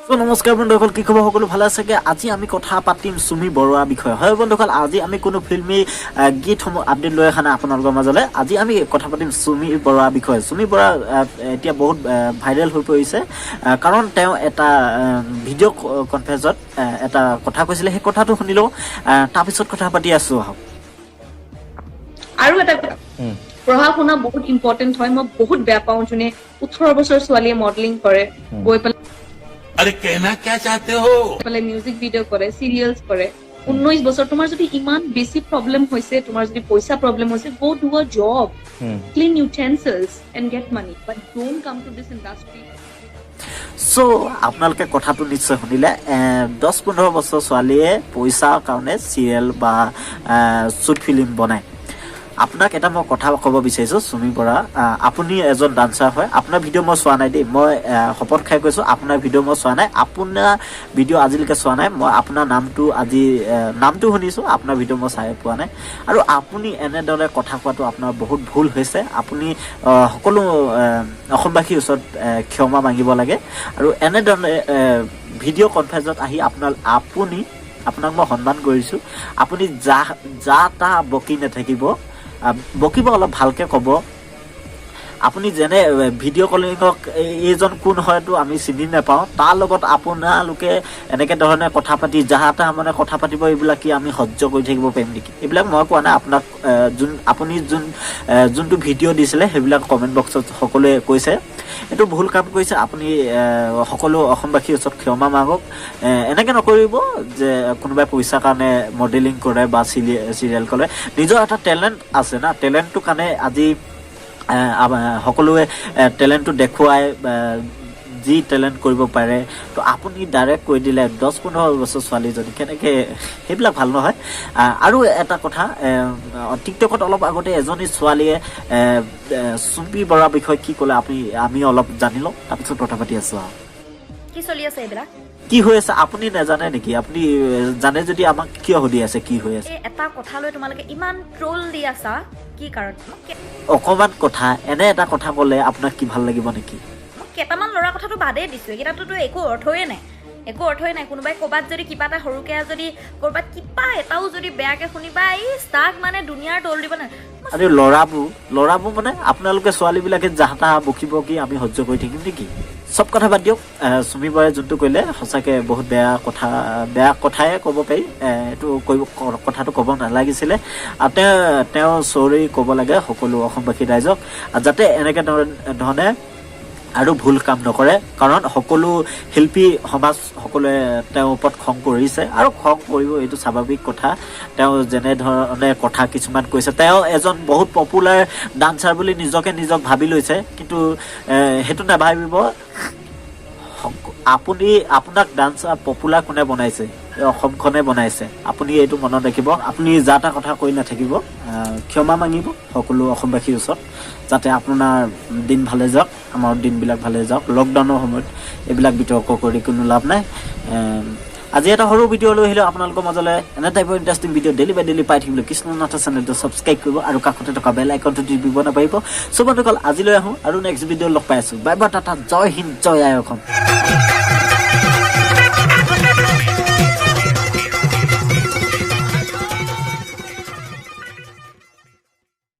নমস্কাৰ বন্ধুসকল, কি খবৰ? সকলো ভালে আছে? আজি আমি কথা পাতিম চুমি বৰুৱা বিষয়ে। হয় বন্ধুসকল, আজি আমি কোনো ফিল্মি গীতসমূহ আপডেট লৈ অহা নাই আপোনালোকৰ মাজলৈ। আজি আমি কথা পাতিম চুমি বৰুৱা বিষয়ে। চুমি বৰুৱা এতিয়া বহুত ভাইৰেল হৈ পৰিছে, কাৰণ তেওঁ এটা ভিডিঅ' কনফাৰেন্সত এটা কথা কৈছিলে। সেই কথাটো শুনিলোঁ, তাৰপিছত কথা পাতি আছোঁ। আহক। আৰু এটা কথা, পঢ়া শুনা বহুত ইম্পৰ্টেণ্ট হয়। মই বহুত বেয়া পাওঁ যোনে 18 বছৰ ছোৱালীয়ে মডেলিং কৰে, গৈ পেলাই अरे कहना क्या चाहते हो? মিউজিক ভিডিঅ' কৰে, চিৰিয়েলছ কৰে। 19 বছৰ তোমাৰ যদি ইমান বেছি প্ৰব্লেম হৈছে, তোমাৰ যদি পইচা প্ৰব্লেম হৈছে, go do a job, clean utensils and get money, but don't come to this industry. So আপোনালোকে কথাটো নিশ্চয় শুনিলে। 10-15 বছৰ ছোৱালীয়ে পইচাৰ কাৰণে চিৰিয়েল বা শ্বৰ্ট ফিল্ম বনায়। আপোনাক এটা মই কথা ক'ব বিচাৰিছোঁ, চুমি বৰা, আপুনি এজন ডান্সাৰ হয়। আপোনাৰ ভিডিঅ' মই চোৱা নাই দেই, মই শপত খাই কৈছোঁ, আপোনাৰ ভিডিঅ' মই চোৱা নাই। আপোনাৰ ভিডিঅ' আজিলৈকে চোৱা নাই। মই আপোনাৰ নামটো শুনিছোঁ, আপোনাৰ ভিডিঅ' মই চাই পোৱা নাই। আৰু আপুনি এনেদৰে কথা কোৱাটো আপোনাৰ বহুত ভুল হৈছে। আপুনি সকলো অসমবাসীৰ ওচৰত ক্ষমা মাগিব লাগে। আৰু এনেদৰে ভিডিঅ' কনফাৰেন্সত আহি আপোনাক মই সন্মান কৰিছোঁ। আপুনি যা তা বকি নাথাকিব, বকিব অলপ ভালকৈ ক'ব। আপুনি যেনে ভিডিঅ' কলিঙক এইজন কোন হয়তো আমি চিনি নাপাওঁ, তাৰ লগত আপোনালোকে এনেকৈ ধৰণে কথা পাতি যাহা তাহা মানে কথা পাতিব, এইবিলাক কি আমি সহ্য কৰি থাকিব পাৰিম নেকি? এইবিলাক মই কোৱা নাই আপোনাক। আপুনি যোনটো ভিডিঅ' দিছিলে সেইবিলাক কমেণ্ট বক্সত সকলোৱে কৈছে এইটো ভুল কাম কৰিছে। আপুনি সকলো অসমবাসীৰ ওচৰত ক্ষমা মাগক। এনেকৈ নকৰিব যে কোনোবাই পইচাৰ কাৰণে মডেলিং কৰে বা চিৰিয়েল কৰে। নিজৰ এটা টেলেণ্ট আছে না, টেলেণ্টটোৰ কাৰণে আজি সকলোৱে টেলেণ্টটো দেখুৱাই যি টেলেণ্ট কৰিব পাৰে। তো আপুনি ডাইৰেক্ট কৈ দিলে 10-15 বছৰ ছোৱালীজনী কেনেকৈ, সেইবিলাক ভাল নহয়। আৰু এটা কথা, টিকটকত অলপ আগতে এজনী ছোৱালীয়ে চুমি বৰাৰ বিষয়ে কি ক'লে আমি অলপ জানি লওঁ, তাৰপিছত কথা পাতি আছোঁ। আৰু কি চলি আছে এইবিলাক? কি হৈ আছে আপুনি নাজানে নেকি? আপুনি জানে যদি আমাক কিয় সুধি আছে কি হৈ আছে? এটা কথা লৈ তোমালোকে ইমান ট্ৰল দি আছা, কি কাৰণ? অকণমান কথা, এনে এটা কথা ক'লে আপোনাক কি ভাল লাগিব নেকি? কেইটামান ল'ৰা কথাটো বাদেই দিছোঁ, এইকেইটাতো একো অৰ্থই নাই। কোনোবাই ক'ৰবাত যদি কিবা এটা সৰুকৈ যদি ক'ৰবাত কিবা এটাও যদি বেয়াকৈ শুনিবা, তাক মানে দুনিয়াৰ ট্ৰল দিব নাই। আৰু ল'ৰাবোৰ মানে আপোনালোকে ছোৱালীবিলাকে যাহা তাহা বকিব কি আমি সহ্য কৰি থাকিম নেকি? চব কথা বাদ দিয়ক। চুমি বৰাই যোনটো কৰিলে সঁচাকৈ বহুত বেয়া কথাই ক'ব পাৰি। এইটো কথাটো ক'ব নালাগিছিলে। আৰু তেওঁ চৰি ক'ব লাগে সকলো অসমবাসী ৰাইজক, যাতে এনেকৈ ধৰণে আৰু ভুল কাম নকৰে। কাৰণ সকলো শিল্পী সমাজ সকলোৱে তেওঁৰ ওপৰত খং কৰিছে আৰু খং কৰিব, এইটো স্বাভাৱিক কথা। তেওঁ যেনেধৰণে কথা কিছুমান কৈছে, তেওঁ এজন বহুত পপুলাৰ ডান্সাৰ বুলি নিজক ভাবি লৈছে, কিন্তু সেইটো নাভাবিব। আপোনাক ডান্সাৰ পপুলাৰ কোনে বনাইছে? অসমখনে বনাইছে। আপুনি এইটো মনত ৰাখিব। আপুনি যা তা কথা কৈ নাথাকিব, ক্ষমা মাগিব সকলো অসমবাসীৰ ওচৰত, যাতে আপোনাৰ দিন ভালে যাওক, আমাৰ দিনবিলাক ভালে যাওক। লকডাউনৰ সময়ত এইবিলাক বিতৰ্ক কৰি কোনো লাভ নাই। আজি এটা সৰু ভিডিঅ' লৈ আহিলোঁ আপোনালোকৰ মাজলৈ। এনে টাইপৰ ইণ্টাৰেষ্টিং ভিডিঅ' ডেইলি বাই ডেইলি পাই থাকিবলৈ কৃষ্ণনাথ চেনেলটো ছাবস্ক্ৰাইব কৰিব আৰু কাষতে থকা বেল আইকনটো টিপিব নাপাৰিব। চব বন্ধুসকল, আজিলৈ আহোঁ আৰু নেক্সট ভিডিঅ' লগ পাই আছোঁ। বাই বাই, টাটা, জয় হিন্দ, জয় আই অসম।